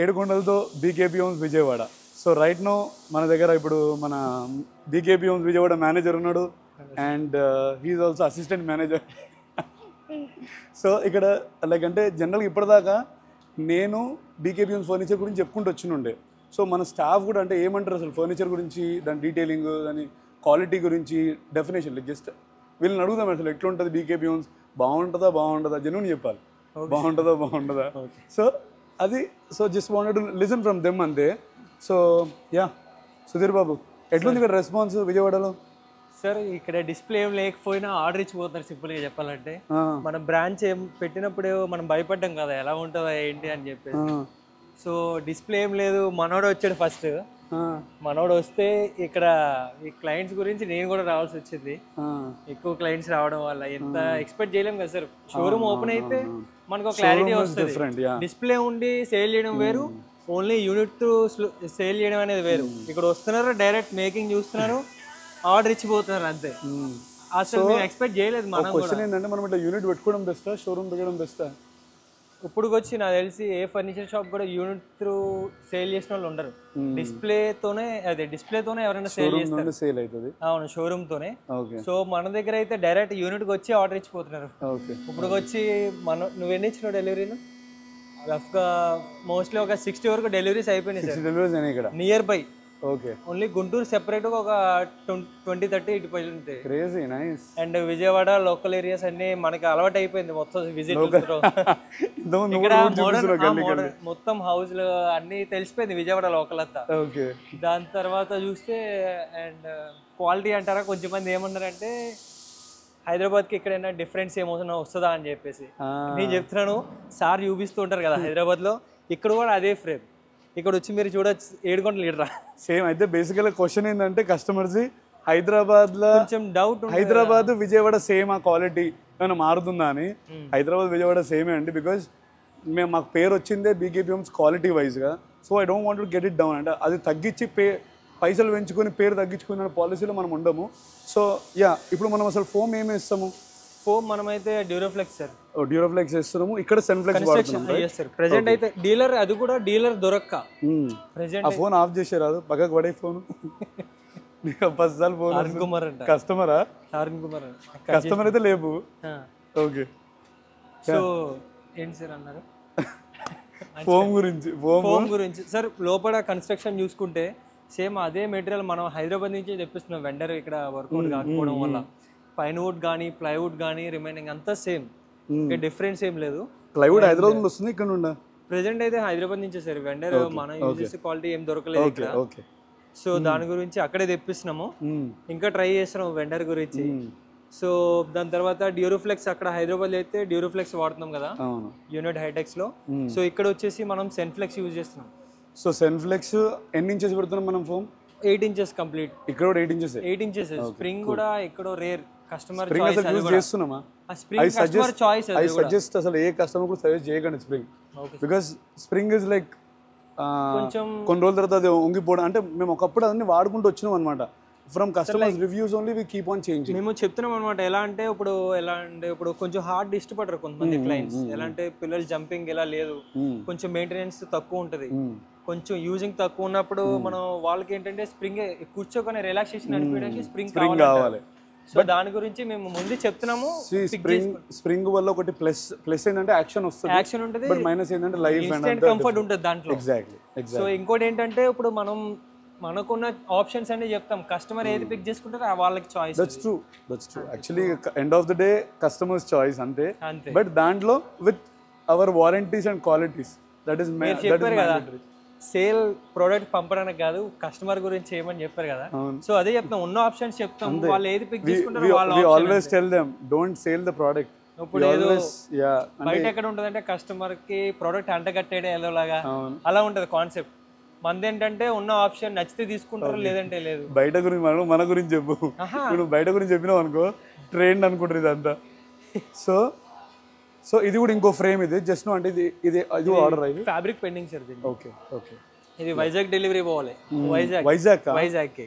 ఏడుకొండలతో BKP homes Vijayawada. So right no మన దగ్గర ఇప్పుడు మన బీకేపీ హోమ్స్ విజయవాడ మేనేజర్ ఉన్నాడు and he's also assistant manager. So ఇక్కడ లైక్ అంటే జనరల్గా ఇప్పటిదాకా నేను బీకేపీ హోమ్స్ ఫర్నిచర్ గురించి చెప్పుకుంటూ వచ్చినుండే. సో మన స్టాఫ్ కూడా అంటే ఏమంటారు అసలు ఫర్నిచర్ గురించి, దాని డీటెయిలింగ్, దాని క్వాలిటీ గురించి డెఫినేషన్ లైక్ జస్ట్ వీళ్ళని అడుగుదాం అసలు ఎట్లుంటుంది బీకేపీ హోమ్స్, బాగుంటుందా జెన్యూన్ చెప్పాలి, బాగుంటుందా. సో అది so just wanted to listen from them అంతే. సో యా సుధీర్ బాబు ఎట్లుంది ఇక్కడ రెస్పాన్స్ విజయవాడలో? సార్ ఇక్కడ డిస్ప్లే ఏం లేకపోయినా ఆర్డర్ ఇచ్చిపోతున్నారు. సింపుల్గా చెప్పాలంటే మనం బ్రాంచ్ ఏం పెట్టినప్పుడు మనం భయపడ్డాం కదా ఎలా ఉంటుందా ఏంటి అని చెప్పేసి. సో డిస్ప్లే ఏం లేదు, మనోడు వచ్చాడు ఫస్ట్. మనోడు వస్తే ఇక్కడ ఈ క్లయింట్స్ గురించి నేను కూడా రావాల్సి వచ్చింది. ఎక్కువ క్లయింట్స్ రావడం వల్ల ఎంత ఎక్స్పెక్ట్ చేయలేం కదా సార్. షోరూమ్ ఓపెన్ అయితే మనకు క్లారిటీ వస్తుంది. డిస్ప్లే ఉండి సేల్ చేయడం వేరు, ఓన్లీ యూనిట్ త్రూ సేల్ చేయడం అనేది వేరు. ఇక్కడ వస్తున్నారు, డైరెక్ట్ మేకింగ్ చూస్తున్నారు, ఆర్డర్ ఇచ్చిపోతున్నారు అంతే. అసలు మేము ఎక్స్పెక్ట్ చేయలేదు. మనం క్వశ్చన్ ఏంటంటే మనం ఇట్లా యూనిట్ పెట్టుకోవడం బెస్టా, షోరూమ్ పెట్టడం బెస్టా? ఇప్పుడు వచ్చి నాకు తెలిసి ఏ ఫర్నిచర్ షాప్ కూడా యూనిట్ త్రూ సేల్ చేసిన వాళ్ళు ఉండరు. డిస్ప్లేతోనే ఎవరైనా సేల్ చేస్తారు. సేల్ అవుతుంది. అవును, షోరూమ్ తోనే. సో మన దగ్గర అయితే డైరెక్ట్ యూనిట్ కి వచ్చి ఆర్డర్ ఇచ్చిపోతున్నారు. ఇప్పుడు వచ్చి నువ్వు ఎన్ని ఇచ్చినావు డెలివరీలు? రఫ్ గా మోస్ట్లీ ఒక 60 వరకు డెలివరీస్ అయిపోయినాయి near by. Okay, only Guntur separate గా ఒక 20-30 ఇటు పోయి ఉంటాయి. Crazy nice. And Vijayawada local areas అన్ని మనకి అలవాటు అయిపోయింది మొత్తం విజిట్. ఇక్కడ మొత్తం హౌస్ లో అన్ని తెలిసిపోయింది విజయవాడ లోకల్ అంతా. దాని తర్వాత చూస్తే అండ్ క్వాలిటీ అంటారా, కొంచెం మంది ఏమన్నారంటే హైదరాబాద్ కి ఎక్కడైనా డిఫరెన్స్ ఏమవుతున్నా వస్తుందా అని చెప్పేసి. నేను చెప్తున్నాను, సార్ చూపిస్తూ ఉంటారు కదా హైదరాబాద్ లో, ఇక్కడ కూడా అదే ఫ్రేమ్. ఇక్కడ వచ్చి మీరు చూడొచ్చు 7 గంటలు లీటరా సేమ్. అయితే బేసికల్ క్వశ్చన్ ఏంటంటే కస్టమర్స్ హైదరాబాద్ లో కొంచెం డౌట్, హైదరాబాద్ విజయవాడ సేమ్ ఆ క్వాలిటీ ఏమైనా మారుతుందా అని. హైదరాబాద్ విజయవాడ సేమే అండి, బికాజ్ మాకు పేరు వచ్చిందే బీకేపీ హోమ్స్ క్వాలిటీ వైజ్గా. So I don't want to get it down. అంటే అది తగ్గించి పైసలు పెంచుకొని పేరు తగ్గించుకునే పాలసీలో మనం ఉండము. సో యా, ఇప్పుడు మనం అసలు ఫోమ్ ఏమి ఇస్తాము? ఫోమ్ మనమైతే డ్యూరోఫ్లెక్స్ సార్. డ్యూరోఫ్లెక్స్ ఇస్తున్నాము, ఇక్కడ సెన్ఫ్లెక్స్ వాడుతున్నాం. ప్రెజెంట్ అయితే డీలర్, అది కూడా డీలర్ దొరక్క ప్రెజెంట్. ఆ ఫోన్ ఆఫ్ చేసారు, పక్కకు పడే ఫోన్. 10 సార్లు ఫోన్. అరుణ్ కుమార్ అంట. కస్టమరా? అరుణ్ కుమార్ కస్టమర్ అయితే లేవు. ఓకే, సో ఏంటి సార్ అన్నారు ఫోమ్ గురించి సార్. లోపల కన్స్ట్రక్షన్ చూసుకుంటే సేమ్ అదే మెటీరియల్ మనం హైదరాబాద్ నుంచి తెప్పిస్తున్నాం. వెండర్ ఇక్కడ వర్కౌట్ కాకపోవడం వల్ల పైన్ వుడ్ కానీ ప్లైవుడ్ కానీ రిమైనింగ్ అంతా సేమ్, డిఫరెన్స్ ఏం లేదు. ప్లైవుడ్ హైదరాబాద్ వస్తుంది, ఇక్కడ నుండి ప్రెసెంట్ అయితే హైదరాబాద్ నుంచి సార్. వెండర్ మనం యూజ్ చేసే క్వాలిటీ ఏం దొరకలేదు ఇక్కడ. సో దాని గురించి అక్కడే తెప్పిస్తున్నాము, ఇంకా ట్రై చేస్తున్నాము వెండర్ గురించి. సో దాని తర్వాత డ్యూరోఫ్లెక్స్ అక్కడ హైదరాబాద్ అయితే డ్యూరోఫ్లెక్స్ వాడుతున్నాం కదా యూనిట్ హైటెక్స్ లో. సో ఇక్కడ వచ్చేసి మనం సెన్ఫ్లెక్స్ యూజ్ చేస్తున్నాం. సో సెన్ఫ్లెక్స్ ఎన్ని ఇంచెస్ పెడుతున్నాం మనం ఫోమ్? 8 inches complete. ఇక్కడ కూడా 8 ఇంచెస్. 8 ఇంచెస్. స్ప్రింగ్ కూడా ఇక్కడ రేర్, కస్టమర్ చాయిస్ చేస్తున్నామా? Spring customer choice. I suggest అసలు ఏ కస్టమర్ కూడా సజెస్ట్ చేయకండి spring, because spring is like కొంచెం కొన్ని రోజుల తర్వాత అది వంగిపోవడం. అంటే మేము ఒకప్పుడు అన్ని వాడుకుంటూ వచ్చినాం అనమాట. From customers reviews only we keep on changing. మేము చెప్తున్నాం అనమాట. ఎలా అంటే ఇప్పుడు కొంచెం హార్డ్ ఇష్టపడరు కొంతమంది క్లయింట్స్. ఎలా అంటే పిల్లలు జంపింగ్ ఎలా లేదు, కొంచెం మెయింటెనెన్స్ తక్కువ ఉంటది, కొంచెం యూజింగ్ తక్కువ ఉన్నప్పుడు మనం వాళ్ళకి ఏంటంటే స్ప్రింగ్ కూర్చోగానే రిలాక్సేషన్ అనిపించడానికి స్ప్రింగ్ కావాలి. సో దాని గురించి మేము ముందు చెప్తున్నాము. స్ప్రింగ్ వల్ల ఒకటి ప్లస్ ఏంటంటే యాక్షన్ వస్తుంది, యాక్షన్ ఉంటుంది. బట్ మైనస్ ఏంటంటే లైఫ్ అండ్ కంఫర్ట్ ఉంటుంది దాంట్లో. ఎగ్జాక్ట్లీ. సో ఇంకోటి ఏంటంటే ఇప్పుడు మనకున్న ఆప్షన్స్ అన్ని చెప్తాం, కస్టమర్ ఏది పిక్ చేసుకుంటారో వాళ్ళకి choice. That's true. Actually end of the day customers choice అంతే. బట్ దాంట్లో with our warranties and qualities, that is చెప్పారు కదా సేల్ ప్రోడక్ట్ పంపడానికి కాదు, కస్టమర్ గురించి ఏమని చెప్పారు కదా. సో అదే చెప్తాం, ఉన్న ఆప్షన్స్ చెప్తాం, వాళ్ళు ఏది పిక్ చేసుకుంటారో వాళ్ళ option. Always tell them don't sale the product. ఇప్పుడు ఏదో బయట ఎక్కడ ఉంటదంటే కస్టమర్ కి ప్రోడక్ట్ అంటగట్టేయడం ఏదోలాగా అలా ఉంటది కాన్సెప్ట్. మంది ఏంటంటే ఉన్న ఆప్షన్ నచ్చితే తీసుకుంటారు, లేదంటే లేదు. బయట గురించి మన గురించి చెప్పు. ఇప్పుడు బయట గురించి చెప్పినావు అనుకో ట్రెండ్ అనుకుంటారు ఇదంతా. సో ఇది కూడా ఇంకో ఫ్రేమ్. ఇది జస్ట్ అంటే ఇది ఆర్డర్ అయ్యి ఫ్యాబ్రిక్ పెండింగ్ సార్. ఓకే. ఇది వైజాగ్ డెలివరీ పోవాలి. వైజాగ్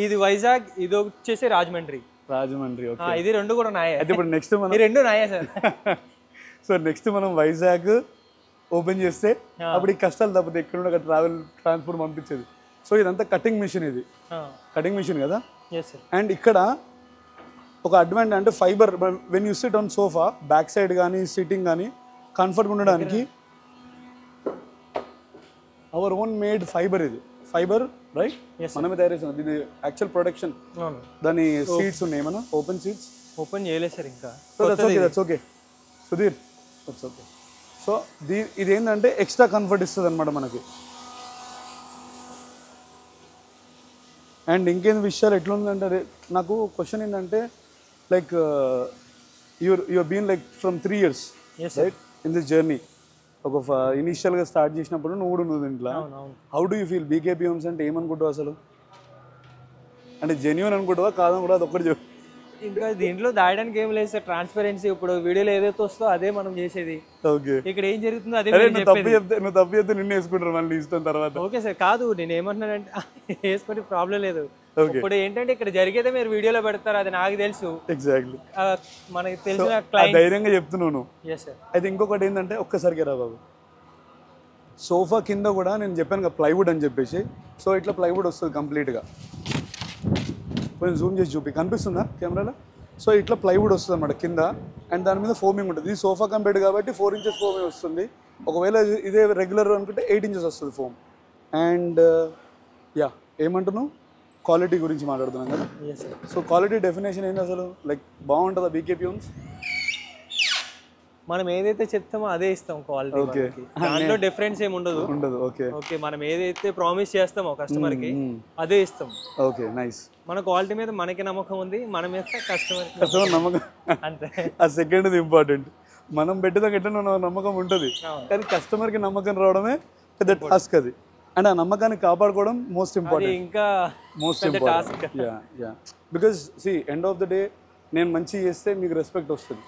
ఇది వైజాగ్, ఇది వచ్చేసి రాజమండ్రి. ఇది 2 కూడా నాయే. అయితే ఇప్పుడు నెక్స్ట్ మనం 2 నాయే సార్. సో నెక్స్ట్ మనం వైజాగ్ ఓపెన్ చేస్తే అప్పుడు ఈ కష్టాలు తప్పదు, ఎక్కడ నుండి అక్కడ ట్రాన్స్పోర్ట్ పంపించేది. సో ఇదంతా కటింగ్ మిషన్, ఇది కటింగ్ మిషన్ కదా. అండ్ ఇక్కడ ఒక అడ్వాంటేజ్ అంటే fibre, when you SIT on sofa back side కానీ సిట్టింగ్ కానీ కంఫర్ట్గా ఉండడానికి అవర్ ఓన్ మేడ్ ఫైబర్, ఇది ఫైబర్ రైట్, మనమే తయారు చేసాం. ఇది యాక్చువల్ ప్రొడక్షన్, దాని సీట్స్ ఉన్నాయి, మనం ఓపెన్ సీట్స్ ఓపెన్ చేయలేదు సార్ ఇంకా. That's okay Sudheer, that's okay. So ఇది ఏంటంటే ఎక్స్ట్రా కంఫర్ట్ ఇస్తుంది అనమాట మనకి. అండ్ ఇంకేం విషయాలు ఎట్లుందంటే, నాకు క్వశ్చన్ ఏంటంటే like your been like from 3 years right in this journey. ఒక ఇనిషియల్గా స్టార్ట్ చేసినప్పుడు నువ్వు ఇంట్లో how do you feel BKB homes అంటే ఏమనుకుంటావు అసలు? అంటే జెన్యూన్ అనుకుంటావా కాదని కూడా అది ఒక్కటి చెప్పు. ఇంకా దీంట్లో దాయడానికి ఏం లేదు సార్, ట్రాన్స్పరెన్సీ. ఇప్పుడు వీడియోలో ఏదైతే వస్తుందో అదే మనం చేసేది. ఓకే, ఇక్కడ ఏం జరుగుతుందో అదే. నువ్వు తప్పు చెప్తే నిన్ను వేసుకుంటారు మళ్ళీ ఇష్టం తర్వాత. ఓకే సార్, కాదు నేను ఏమంటున్నానంటే వేసుకుంటే ప్రాబ్లం లేదు. ఇప్పుడు ఏంటంటే ఇక్కడ జరిగేదే మీరు వీడియోలో పెడతారు, అది నాకు తెలుసు. ఎగ్జాక్ట్లీ, మనకి తెలిసిన క్లయింట్ ధైర్యంగా చెప్తున్నాను. అయితే ఇంకొకటి ఏంటంటే ఒక్కసారికి రా బాబు, సోఫా కింద కూడా నేను చెప్పాను కదా ప్లైవుడ్ అని చెప్పేసి. సో ఇట్లా ప్లైవుడ్ వస్తుంది కంప్లీట్గా, కొంచెం జూమ్ చేసి చూపి, కనిపిస్తుందా కెమెరాలో? సో ఇట్లా ప్లైవుడ్ వస్తుంది అన్నమాట కింద, అండ్ దాని మీద ఫోమింగ్ ఉంటుంది. ఇది సోఫా కంపెనీ కాబట్టి 4 inches ఫోమింగ్ వస్తుంది. ఒకవేళ ఇదే రెగ్యులర్ అనుకుంటే 8 inches వస్తుంది ఫోమ్. అండ్ యా, ఏమంటున్నావు? క్వాలిటీ గురించి మాట్లాడుతున్నాం కదా. సో క్వాలిటీ డెఫినేషన్ ఏంటి అసలు? లైక్ బాగుంటుందా బీకేపీ హోమ్స్? మనం ఏదైతే చెప్తామో అదే ఇస్తాం క్వాలిటీ. ఓకే, దాంట్లో డిఫరెన్స్ ఏమి ఉండదు. ఓకే ఓకే, మనం ఏదైతే ప్రామిస్ చేస్తామో కస్టమర్ కి అదే ఇస్తాం. Okay, nice. మన క్వాలిటీ మీద మనకి నమ్మకం ఉంది, మనం వేస్తే కస్టమర్ నమ్మకం అంతే. ఆ సెకండ్ ఇంపార్టెంట్. మనం పెట్టేదాకా ఎట్లా నమ్మకం ఉంటుంది, కానీ కస్టమర్కి నమ్మకం రావడమే పెద్ద టాస్క్ అది. అండ్ ఆ నమ్మకాన్ని కాపాడుకోవడం మోస్ట్ ఇంపార్టెంట్, ఇంకా most important. Because see end of the day నేను మంచి చేస్తే మీకు రెస్పెక్ట్ వస్తుంది.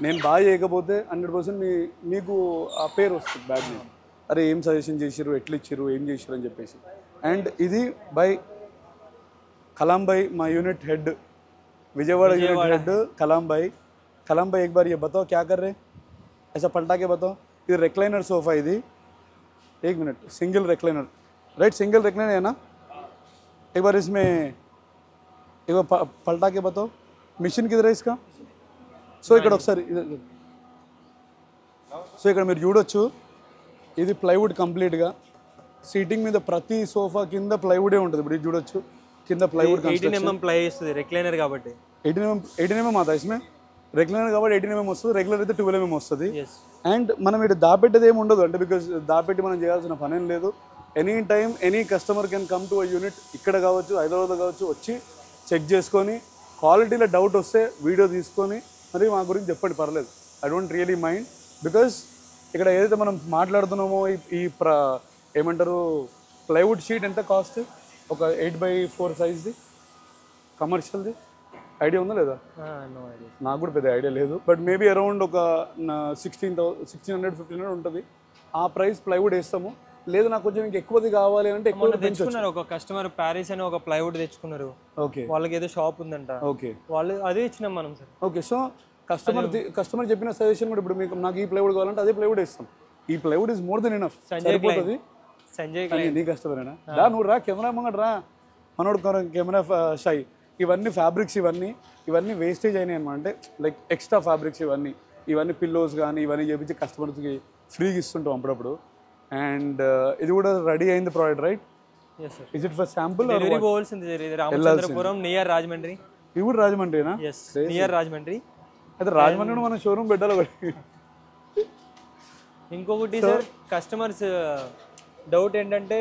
నేను బాగా చేయకపోతే 100% మీకు ఆ పేరు వస్తుంది, బ్యాడ్ నేమ్. అరే ఏం సజెషన్ చేసిర్రు, ఎట్లా ఇచ్చిర్రు, ఏం చేసిర్రు అని చెప్పేసి. అండ్ ఇది బై కలాం భాయ్, మా unit head, Vijayawada unit head Kalam bhai. Kalam bhai एक बार ये बताओ क्या कर रहे हैं, ऐसा पलटा के बताओ. ये रेक्लाइनर सोफा है, एक minute, single recliner right, single recliner है ना. एक बार इसमें एक बार पलटा के बताओ. मिशन किधर है इसका? సో ఇక్కడ ఒకసారి సో ఇక్కడ మీరు చూడొచ్చు, ఇది ప్లైవుడ్ కంప్లీట్గా. సీటింగ్ మీద ప్రతి సోఫా కింద ప్లైవుడే ఉంటుంది. ఇప్పుడు ఇది చూడొచ్చు, కింద ప్లైవుడ్ 18 mm ప్లై వస్తుంది రెక్లైనర్ కాబట్టి. 18 mm आता है इसमें, రెగ్యులర్ కాబట్టి 18 mm వస్తుంది, రెగ్యులర్ అయితే 12 mm వస్తుంది. అండ్ మనం ఇటు దాపెట్టేది ఏమి ఉండదు, అంటే బికాజ్ దాపెట్టి మనం చేయాల్సిన పనేం లేదు. Any time any customer can come to a unit, ఇక్కడ కావచ్చు హైదరాబాద్లో కావచ్చు, వచ్చి చెక్ చేసుకొని క్వాలిటీలో డౌట్ వస్తే వీడియో తీసుకొని మరి మా గురించి చెప్పండి, పర్లేదు. I don't really mind, because ఇక్కడ ఏదైతే మనం మాట్లాడుతున్నామో ఈ ఏమంటారు ప్లైవుడ్ షీట్ ఎంత కాస్ట్, ఒక 8x4 సైజ్ది కమర్షియల్ది ఐడియా ఉందా లేదా? నాకు కూడా పెద్ద ఐడియా లేదు, బట్ మేబీ అరౌండ్ ఒక 1600-1500 ఉంటుంది. ఆ ప్రైస్ ప్లైవుడ్ వేస్తాము. లేదు నాకు కొంచెం ఇంకా ఎక్కువది కావాలి అంటే ఎక్కువ తెచ్చుకున్నారు. ఒక కస్టమర్ ప్యారిస్ అని ఒక ప్లైవుడ్ తెచ్చుకున్నారు. ఓకే, వాళ్ళకి ఏదో షాప్ ఉందంట. ఓకే, వాళ్ళు అదే ఇచ్చినాం మనం సార్. ఓకే, సో కస్టమర్ చెప్పిన సజెషన్ కూడా ఇప్పుడు మీకు నాకు ఈ ప్లైవుడ్ కావాలంటే అదే ప్లైవుడ్ ఇస్తాం. ఈ plywood is more than enough. సరిపోతుంది. సంజయ్ నీ కస్టమరేనా? రా నువ్వు రా, కెమెరా ముంగట రా, మనోడు కెమెరా షై. ఇవన్నీ ఫ్యాబ్రిక్స్, ఇవన్నీ వేస్టేజ్ అయినాయి అనమాట. అంటే లైక్ ఎక్స్ట్రా ఫ్యాబ్రిక్స్ ఇవన్నీ పిల్లోస్ కానీ ఇవన్నీ చేపించి కస్టమర్స్కి ఫ్రీగా ఇస్తుంటాం అప్పుడప్పుడు. అండ్ ఇది కూడా రెడీ అయింది product right? Is it for sample? Ramachandrapuram near Rajahmundry. ఇది కూడా రాజమండ్రినా? నియర్ రాజమండ్రి. అయితే రాజమండ్రి మనం షోరూమ్ పెట్టాలి ఒకటి. ఇంకొకటి సార్, కస్టమర్స్ డౌట్ ఏంటంటే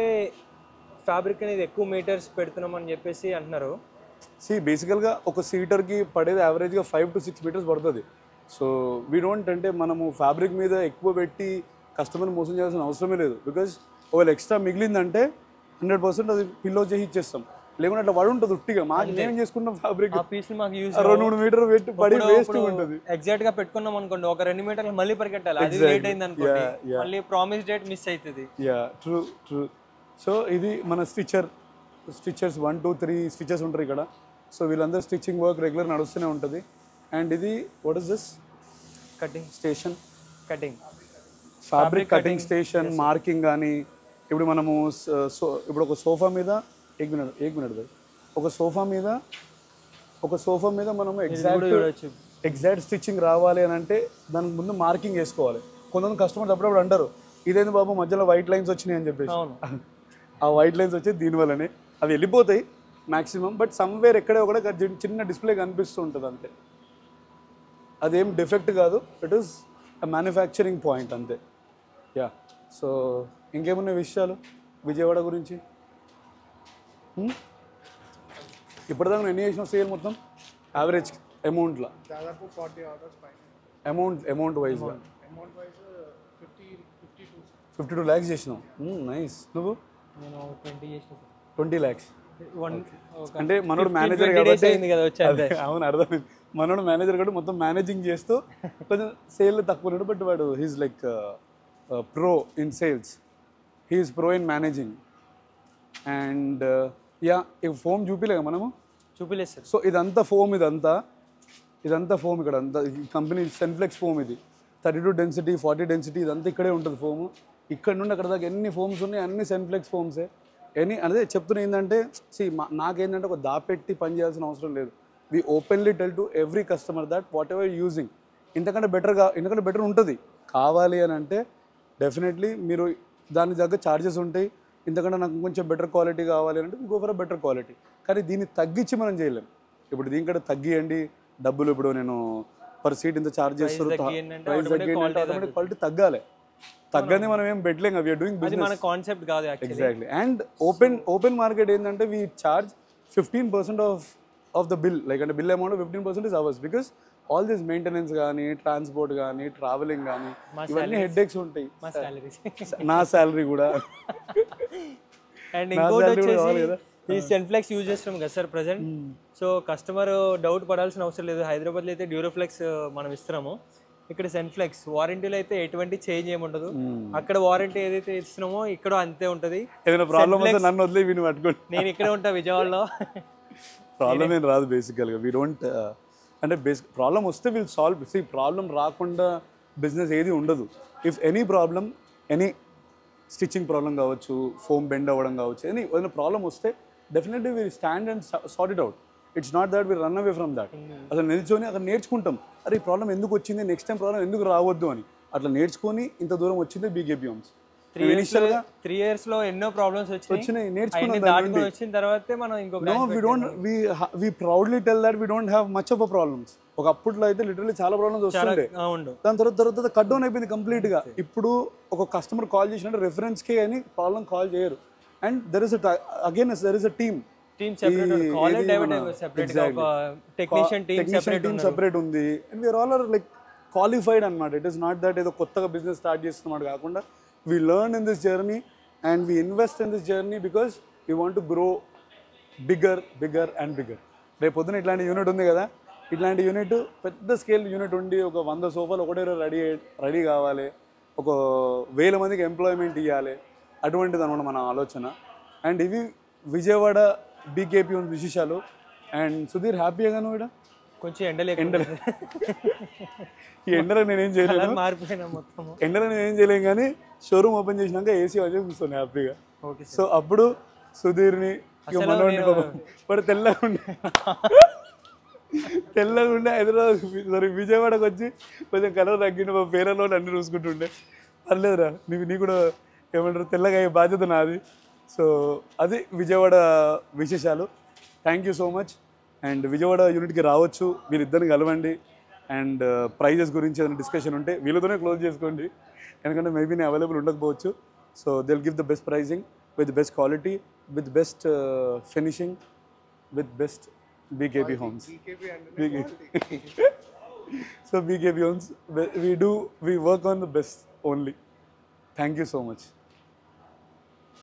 ఫ్యాబ్రిక్ అనేది ఎక్కువ మీటర్స్ పెడుతున్నామని చెప్పేసి అంటున్నారు. బేసికల్గా ఒక సీటర్కి పడేది యావరేజ్గా 5 to 6 meters పడుతుంది. సో వీ డోంట్, అంటే మనము ఫ్యాబ్రిక్ మీద ఎక్కువ పెట్టి కస్టమర్ని మోసం చేయాల్సిన అవసరమే లేదు. బికాజ్ ఒకవేళ ఎక్స్ట్రా మిగిలిందంటే 100% అది పిల్లో చేసి ఇచ్చేస్తాం. లేకుంటే అట్లా పడి ఉంటుంది ఉట్టిగా. మాకు ఏం చేసుకుంటాం, ఫ్యాబ్రిక్ 2-3 మీటర్ పెట్టి పడి వేస్ట్ ఉంటుంది. ఎగ్జాక్ట్ గా పెట్టుకున్నాం అనుకోండి, ఒక 2 మీటర్లు మళ్ళీ పరిగెట్టాలి. అది లేట్ అయింది అనుకోండి, మళ్ళీ ప్రామిస్ డేట్ మిస్ అవుతుంది. ట్రూ. సో ఇది మన స్టిచర్స్ 1, 2, 3 స్టిచెస్ ఉంటారు ఇక్కడ. సో వీళ్ళందరూ స్టిచ్చింగ్ వర్క్ రెగ్యులర్ నడుస్తూనే ఉంటుంది. అండ్ ఇది what is this? Cutting station. Cutting fabric cutting station, marking కానీ, ఇప్పుడు మనము ఇప్పుడు ఒక సోఫా మీద ఏక్ మినిట్ భాయ్, ఒక సోఫా మీద మనము ఎగ్జాక్ట్ స్టిచ్చింగ్ రావాలి అని అంటే దానికి ముందు మార్కింగ్ వేసుకోవాలి. కొంతమంది కస్టమర్స్ అప్పుడప్పుడు అంటారు ఇదేంది బాబు మధ్యలో వైట్ లైన్స్ వచ్చినాయి అని చెప్పేసి. ఆ వైట్ లైన్స్ వచ్చి దీనివల్లనే అవి వెళ్ళిపోతాయి మ్యాక్సిమం, బట్ సమ్వేర్ ఎక్కడే ఒకటే చిన్న డిస్ప్లే కనిపిస్తూ ఉంటుంది అంతే. అదేం డిఫెక్ట్ కాదు, it is a manufacturing point అంతే. యా, సో ఇంకేమున్నాయి విషయాలు విజయవాడ గురించి? ఇప్పటిదాకా ఎన్ని చేసిన సేల్ మొత్తం యావరేజ్ అమౌంట్లో? దాదాపు 40 ఆర్డర్స్ పైన. అమౌంట్ వైజ్గా 52 lakhs చేసినావు. నైస్. నువ్వు? నేను 20 చేసిన. 20 lakhs అంటే మనోడు మేనేజర్ కాబట్టి. అవును, అర్థమైంది. మనోడు మేనేజర్ కాబట్టి మొత్తం మేనేజింగ్ చేస్తూ కొంచెం సేల్ తక్కువ ఉన్నాడు, బట్ వాడు he's like pro in sales, he's pro in managing. And yeah, ఇక ఫోమ్ చూపిలేగా మనము? చూపిలేదు సార్. సో ఇదంతా ఫోమ్, ఇదంతా ఫోమ్ ఇక్కడ అంతా కంపెనీ సెన్ఫ్లెక్స్ ఫోమ్. ఇది 32 డెన్సిటీ, 40 డెన్సిటీ, ఇదంతా ఇక్కడే ఉంటుంది ఫోము. ఇక్కడ నుండి అక్కడ దాకా ఎన్ని ఫోమ్స్ ఉన్నాయి అన్ని సెన్ఫ్లెక్స్ ఫోమ్సే. అదే చెప్తున్నా ఏంటంటే, నాకేంటంటే ఒక దాపెట్టి పని చేయాల్సిన అవసరం లేదు. We openly tell to every customer that whatever using ఇంతకంటే బెటర్ ఉంటుంది. కావాలి అని అంటే డెఫినెట్లీ మీరు దాని దగ్గర ఛార్జెస్ ఉంటాయి. ఇంతకంటే నాకు కొంచెం బెటర్ క్వాలిటీ కావాలి అంటే go for a better quality. కానీ దీన్ని తగ్గించి మనం చేయలేం. ఇప్పుడు దీనికంటే తగ్గియండి డబ్బులు, ఇప్పుడు నేను పర్ సీట్ ఇంత ఛార్జ్ చేస్తారు, ప్రైస్ తగ్గియండి, క్వాలిటీ తగ్గాలి. తగ్గని మనం ఏం పెట్టలేం. వీఆర్ డూయింగ్ బిజినెస్, మన కాన్సెప్ట్ కాదు ఎగ్జాక్ట్లీ. అండ్ ఓపెన్ మార్కెట్ ఏంటంటే we charge 15% of the bill, like అంటే bill amount 15% is ours. Because all this maintenance కానీ, ట్రాన్స్పోర్ట్ కానీ, ట్రావెలింగ్ కానీ, ఇవన్నీ హెడ్ఏక్స్ ఉంటాయి. నా శాలరీ కూడా. అండ్ ఇంకోటి వచ్చేసి ఈ సెన్ఫ్లెక్స్ యూజ్ చేస్తున్నాం కదా sir present. So customer doubt పడాల్సిన అవసరం లేదు. హైదరాబాద్లో అయితే డ్యూరోఫ్లెక్స్ మనం ఇస్తున్నాము, ఇక్కడ సెన్ఫ్లెక్స్. వారంటీలో అయితే ఎటువంటి చేంజ్ ఏముండదు. అక్కడ వారంటీ ఏదైతే ఇస్తున్నామో ఇక్కడ అంతే ఉంటుంది. ఏదైనా ప్రాబ్లం వస్తే నన్ను వదిలే విని పట్టుకోండి, నేను ఇక్కడే ఉంటా విజయవాడలో. ప్రాబ్లం ఏం రాదు బేసికల్గా. వీ డోంట్ అంటే ప్రాబ్లం వస్తే విల్ సాల్వ్. ప్రాబ్లం రాకుండా బిజినెస్ ఏది ఉండదు. If any problem, any stitching problem కావచ్చు, ఫోమ్ బెండ్ అవ్వడం కావచ్చు, ఏదైనా ప్రాబ్లం వస్తే definitely will stand and sort it out. It's not that will run away from that. అసలు నిల్చొని అక్కడ నేర్చుకుంటాం, అరే ఈ ప్రాబ్లం ఎందుకు వచ్చింది, నెక్స్ట్ టైం ప్రాబ్లం ఎందుకు రావద్దు అని. అట్లా నేర్చుకొని ఇంత దూరం వచ్చింది బీకేపీ హోమ్స్. 3 years లో ఎన్నో ప్రాబ్లమ్స్ వచ్చినాయి, నేర్చుకున్నాం. వచ్చిన తర్వాతే మనం we proudly tell that we don't have much of a problems. ఒక అప్పట్లో అయితే లిటరల్లీ చాలా ప్రాబ్లమ్స్ వస్తుండే, దాని తర్వాత కట్ డౌన్ అయిపోయింది కంప్లీట్ గా. ఇప్పుడు ఒక కస్టమర్ కాల్ చేసినట్టు రెఫరెన్స్ కి అని ప్రాబ్లం కాల్ చేయరు. And there is again there is a team separate ఉంది. And we're all are like qualified అన్నమాట. ఇట్ ఈస్ నాట్ దట్ ఏదో కొత్తగా బిజినెస్ స్టార్ట్ చేస్తున్నమాట కాకుండా, we learn in this journey and we invest in this journey because we want to grow bigger and bigger. రేపు పొద్దున ఇట్లాంటి unit ఉంది కదా, ఇట్లాంటి యూనిట్ పెద్ద స్కేల్ యూనిట్ ఉండి ఒక 100 సోఫాలు ఒకటే రెడీ కావాలి, ఒక 1000 మందికి ఎంప్లాయ్మెంట్ ఇవ్వాలి, అటువంటిది అనమాట మన ఆలోచన. అండ్ ఇవి విజయవాడ బీకేపీ విశేషాలు. అండ్ సుధీర్ హ్యాపీగా నువ్వు ఇక్కడ కొంచెం ఈ ఎండలో నేనేం చేయలేను, ఎండలో నేనేం చేయలేను, కానీ షోరూమ్ ఓపెన్ చేసినాక ఏసీ వచ్చి కూర్చొని హ్యాపీగా. సో అప్పుడు సుధీర్ని వాడు తెల్లగా ఉండే హైదరాబాద్ విజయవాడకు వచ్చి కొంచెం కలర్ తగ్గిండు, మా పేరెల్లో అన్ని చూసుకుంటుండే. పర్లేదురా, నీ కూడా ఏమంటారు తెల్లగా అయ్యే బాధ్యత నాది. సో అది విజయవాడ విశేషాలు. Thank you so much. And Vijayawada యూనిట్కి రావచ్చు, వీరిద్దరిని కలవండి. అండ్ ప్రైజెస్ గురించి ఏదైనా డిస్కషన్ ఉంటే వీళ్ళతోనే క్లోజ్ చేసుకోండి, ఎందుకంటే మేబీ నేను అవైలబుల్ ఉండకపోవచ్చు. So they will give the best pricing with best quality, with best finishing, with best BKP homes. So BKP homes, we work on the best only. Thank you so much.